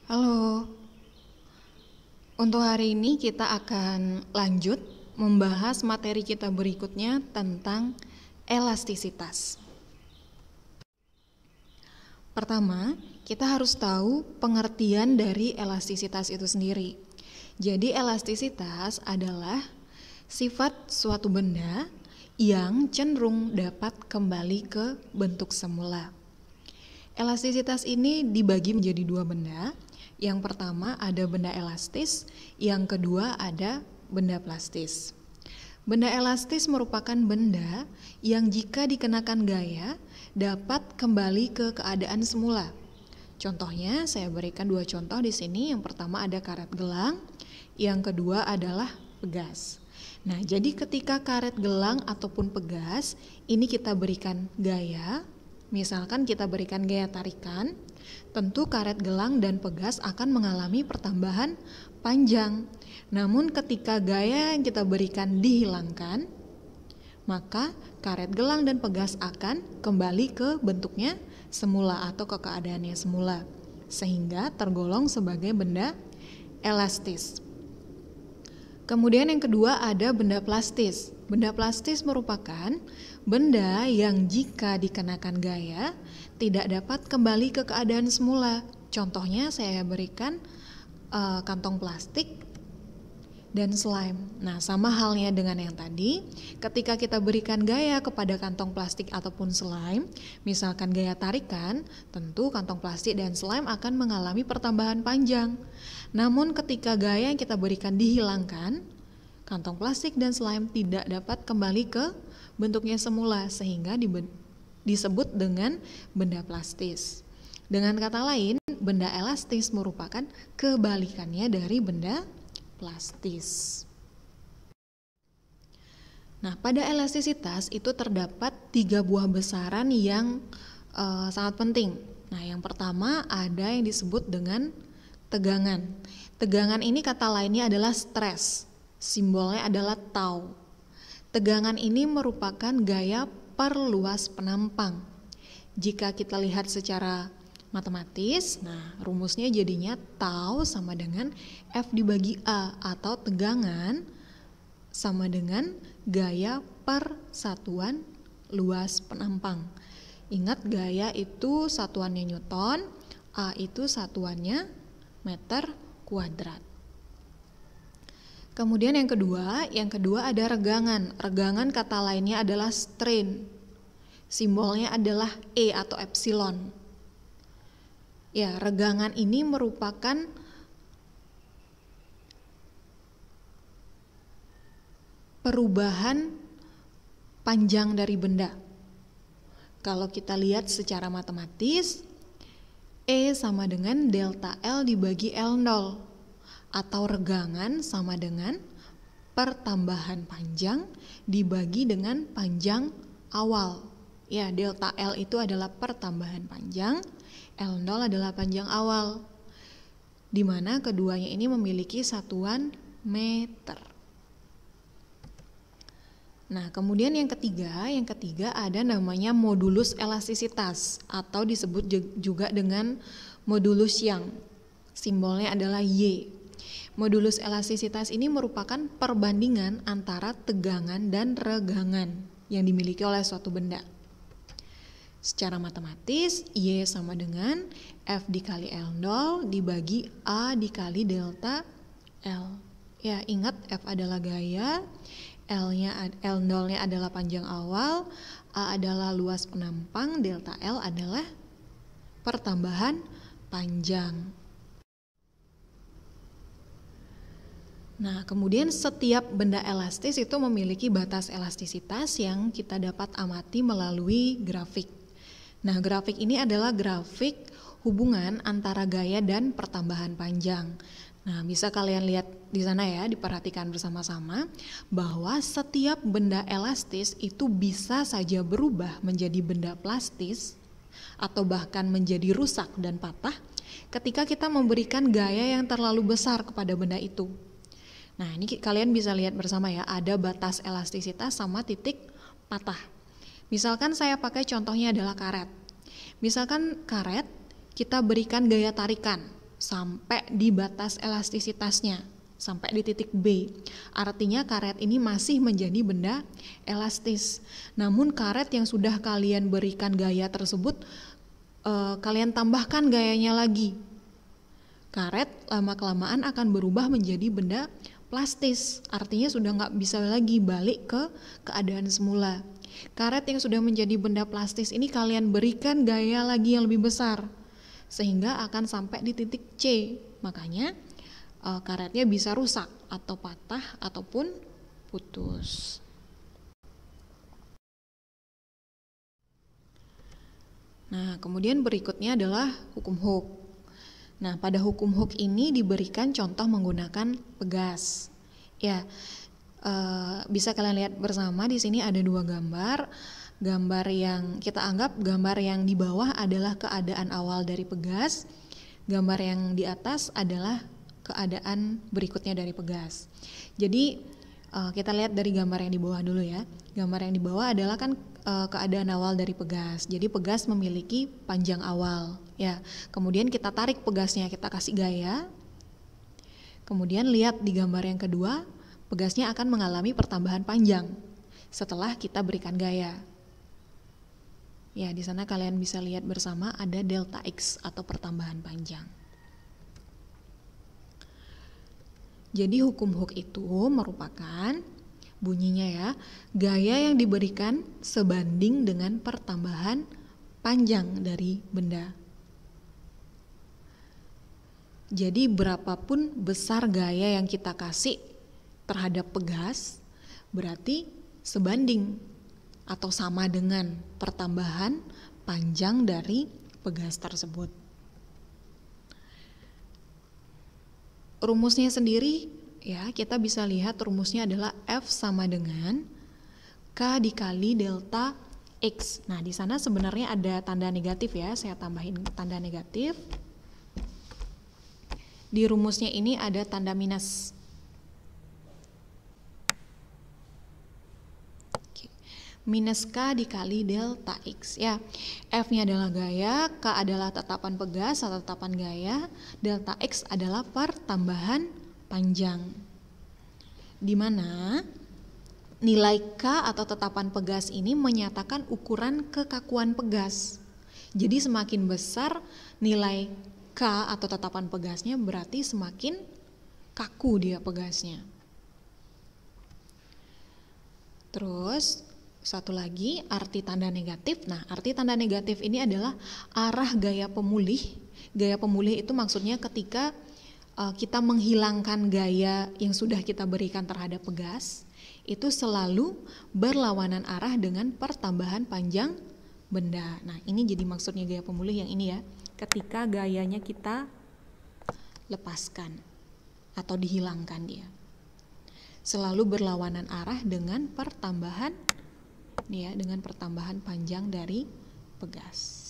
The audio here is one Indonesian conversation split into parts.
Halo, untuk hari ini kita akan lanjut membahas materi kita berikutnya tentang elastisitas. Pertama, kita harus tahu pengertian dari elastisitas itu sendiri. Jadi elastisitas adalah sifat suatu benda yang cenderung dapat kembali ke bentuk semula. Elastisitas ini dibagi menjadi dua benda. Yang pertama ada benda elastis, yang kedua ada benda plastis. Benda elastis merupakan benda yang jika dikenakan gaya dapat kembali ke keadaan semula. Contohnya saya berikan dua contoh di sini. Yang pertama ada karet gelang, yang kedua adalah pegas. Nah, jadi ketika karet gelang ataupun pegas ini kita berikan gaya, misalkan kita berikan gaya tarikan, tentu karet gelang dan pegas akan mengalami pertambahan panjang. Namun ketika gaya yang kita berikan dihilangkan, maka karet gelang dan pegas akan kembali ke bentuknya semula atau ke keadaannya semula, sehingga tergolong sebagai benda elastis. Kemudian yang kedua ada benda plastis. Benda plastis merupakan benda yang jika dikenakan gaya tidak dapat kembali ke keadaan semula. Contohnya saya berikan kantong plastik dan slime. Nah, sama halnya dengan yang tadi, ketika kita berikan gaya kepada kantong plastik ataupun slime, misalkan gaya tarikan, tentu kantong plastik dan slime akan mengalami pertambahan panjang. Namun ketika gaya yang kita berikan dihilangkan, kantong plastik dan slime tidak dapat kembali ke bentuknya semula, sehingga disebut dengan benda plastis. Dengan kata lain, benda elastis merupakan kebalikannya dari benda plastis. Nah, pada elastisitas itu terdapat 3 buah besaran yang sangat penting. Nah, yang pertama ada yang disebut dengan tegangan. Tegangan ini kata lainnya adalah stres. Simbolnya adalah tau. Tegangan ini merupakan gaya per luas penampang. Jika kita lihat secara matematis, nah rumusnya jadinya tau sama dengan F dibagi A, atau tegangan sama dengan gaya per satuan luas penampang. Ingat, gaya itu satuannya Newton, A itu satuannya meter kuadrat. Kemudian yang kedua ada regangan. Regangan kata lainnya adalah strain. Simbolnya adalah E atau epsilon. Ya, regangan ini merupakan perubahan panjang dari benda. Kalau kita lihat secara matematis, E sama dengan delta L dibagi L0, atau regangan sama dengan pertambahan panjang dibagi dengan panjang awal. Ya, delta L itu adalah pertambahan panjang, L0 adalah panjang awal, di mana keduanya ini memiliki satuan meter. Nah, kemudian yang ketiga ada namanya modulus elastisitas, atau disebut juga dengan modulus Young. Simbolnya adalah Y. Modulus elastisitas ini merupakan perbandingan antara tegangan dan regangan yang dimiliki oleh suatu benda. Secara matematis, Y sama dengan F dikali L0 dibagi A dikali delta L. Ya, ingat F adalah gaya, L0-nya adalah panjang awal, A adalah luas penampang, delta L adalah pertambahan panjang. Nah, kemudian setiap benda elastis itu memiliki batas elastisitas yang kita dapat amati melalui grafik. Nah, grafik ini adalah grafik hubungan antara gaya dan pertambahan panjang. Nah, bisa kalian lihat di sana ya, diperhatikan bersama-sama bahwa setiap benda elastis itu bisa saja berubah menjadi benda plastis atau bahkan menjadi rusak dan patah ketika kita memberikan gaya yang terlalu besar kepada benda itu. Nah, ini kalian bisa lihat bersama ya, ada batas elastisitas sama titik patah. Misalkan saya pakai contohnya adalah karet. Misalkan karet kita berikan gaya tarikan sampai di batas elastisitasnya, sampai di titik B. Artinya karet ini masih menjadi benda elastis. Namun karet yang sudah kalian berikan gaya tersebut, kalian tambahkan gayanya lagi. Karet lama-kelamaan akan berubah menjadi benda plastis. Artinya sudah nggak bisa lagi balik ke keadaan semula. Karet yang sudah menjadi benda plastis ini kalian berikan gaya lagi yang lebih besar, sehingga akan sampai di titik C. Makanya karetnya bisa rusak atau patah ataupun putus. Nah, kemudian berikutnya adalah hukum Hooke. Nah, pada hukum Hooke ini diberikan contoh menggunakan pegas. Ya, bisa kalian lihat bersama di sini ada dua gambar. Gambar yang kita anggap gambar yang di bawah adalah keadaan awal dari pegas. Gambar yang di atas adalah keadaan berikutnya dari pegas. Jadi kita lihat dari gambar yang di bawah dulu ya. Gambar yang di bawah adalah kan keadaan awal dari pegas. Jadi pegas memiliki panjang awal ya. Kemudian kita tarik pegasnya, kita kasih gaya. Kemudian lihat di gambar yang kedua, pegasnya akan mengalami pertambahan panjang setelah kita berikan gaya. Ya, di sana kalian bisa lihat bersama ada delta X atau pertambahan panjang. Jadi hukum Hooke itu merupakan bunyinya ya, gaya yang diberikan sebanding dengan pertambahan panjang dari benda. Jadi berapapun besar gaya yang kita kasih terhadap pegas, berarti sebanding atau sama dengan pertambahan panjang dari pegas tersebut. Rumusnya sendiri ya, kita bisa lihat rumusnya adalah F sama dengan K dikali delta X. Nah, di sana sebenarnya ada tanda negatif ya, saya tambahin tanda negatif. Di rumusnya ini ada tanda minus. Minus K dikali delta X ya. F-nya adalah gaya, K adalah tetapan pegas atau tetapan gaya, delta X adalah pertambahan panjang. Di mana nilai K atau tetapan pegas ini menyatakan ukuran kekakuan pegas. Jadi semakin besar nilai K atau tetapan pegasnya, berarti semakin kaku dia pegasnya. Terus satu lagi arti tanda negatif. Nah, arti tanda negatif ini adalah arah gaya pemulih. Gaya pemulih itu maksudnya ketika kita menghilangkan gaya yang sudah kita berikan terhadap pegas, itu selalu berlawanan arah dengan pertambahan panjang benda. Nah, ini jadi maksudnya gaya pemulih yang ini ya. Ketika gayanya kita lepaskan atau dihilangkan dia, selalu berlawanan arah dengan pertambahan ya, dengan pertambahan panjang dari pegas.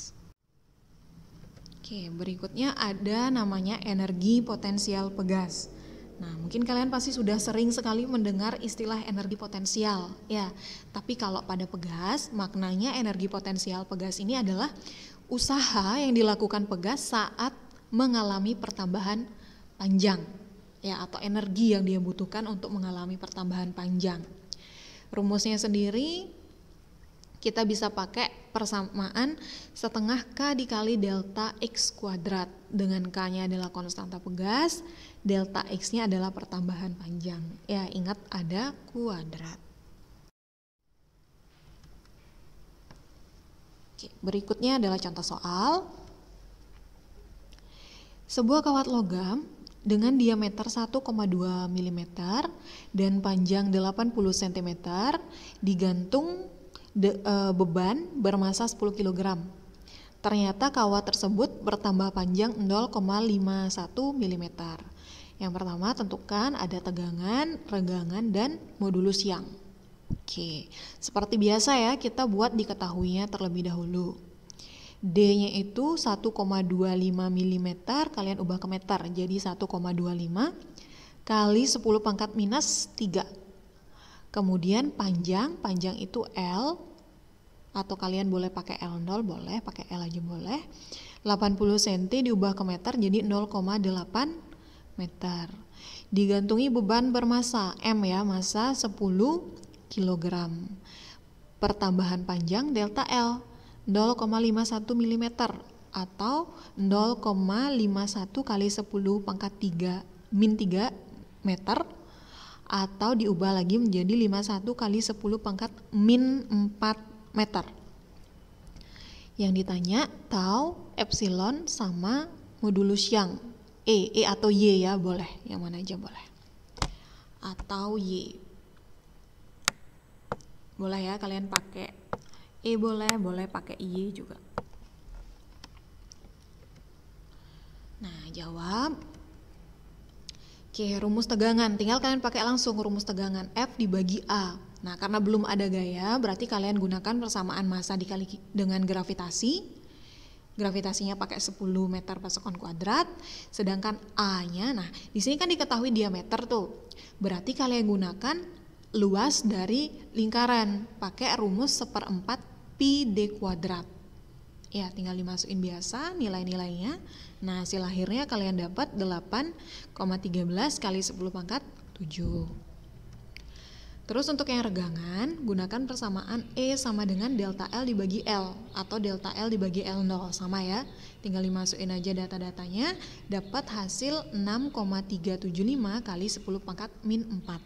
Oke, berikutnya ada namanya energi potensial pegas. Nah, mungkin kalian pasti sudah sering sekali mendengar istilah energi potensial ya. Tapi kalau pada pegas, maknanya energi potensial pegas ini adalah usaha yang dilakukan pegas saat mengalami pertambahan panjang ya, atau energi yang dia butuhkan untuk mengalami pertambahan panjang. Rumusnya sendiri kita bisa pakai persamaan setengah K dikali delta X kuadrat. Dengan K-nya adalah konstanta pegas, delta X-nya adalah pertambahan panjang. Ya, ingat ada kuadrat. Oke, berikutnya adalah contoh soal. Sebuah kawat logam dengan diameter 1,2 mm dan panjang 80 cm digantung beban bermasa 10 kg. Ternyata kawat tersebut bertambah panjang 0,51 mm. Yang pertama tentukan ada tegangan, regangan, dan modulus Young. Oke, seperti biasa ya, kita buat diketahuinya terlebih dahulu. D-nya itu 1,25 mm, kalian ubah ke meter, jadi 1,25 kali 10 pangkat minus 3. Kemudian panjang itu L, atau kalian boleh pakai L0, boleh pakai L aja boleh. 80 cm diubah ke meter jadi 0,8 meter. Digantungi beban bermassa M ya, massa 10 kg. Pertambahan panjang delta L 0,51 mm atau 0,51 kali 10 pangkat 3 meter, atau diubah lagi menjadi 51 kali 10 pangkat -4 meter. Yang ditanya tau, epsilon sama modulus yang E atau Y ya, boleh, yang mana aja boleh. Atau Y. Boleh ya kalian pakai E, boleh pakai Y juga. Nah, jawab. Oke, rumus tegangan, tinggal kalian pakai langsung rumus tegangan F dibagi A. Nah, karena belum ada gaya, berarti kalian gunakan persamaan massa dikali dengan gravitasi. Gravitasinya pakai 10 meter per sekon kuadrat, sedangkan A-nya, nah di sini kan diketahui diameter tuh. Berarti kalian gunakan luas dari lingkaran, pakai rumus 1/4 pi d kuadrat. Ya, tinggal dimasukin biasa nilai-nilainya. Nah, hasil akhirnya kalian dapat 8,13 kali 10 pangkat 7. Terus untuk yang regangan, gunakan persamaan E sama dengan delta L dibagi L atau delta L dibagi L0, sama ya. Tinggal dimasukin aja data-datanya, dapat hasil 6,375 kali 10 pangkat -4.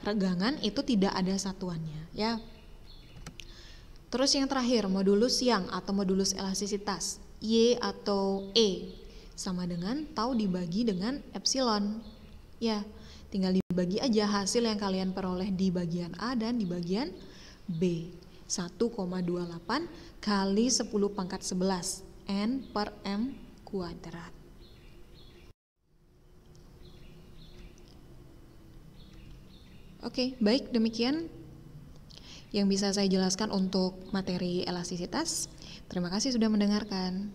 Regangan itu tidak ada satuannya ya. Terus yang terakhir, modulus yang atau modulus elastisitas, Y atau E, sama dengan tau dibagi dengan epsilon. Ya, tinggal dibagi aja hasil yang kalian peroleh di bagian A dan di bagian B. 1,28 kali 10 pangkat 11 N per M kuadrat. Oke, baik, demikian yang bisa saya jelaskan untuk materi elastisitas. Terima kasih sudah mendengarkan.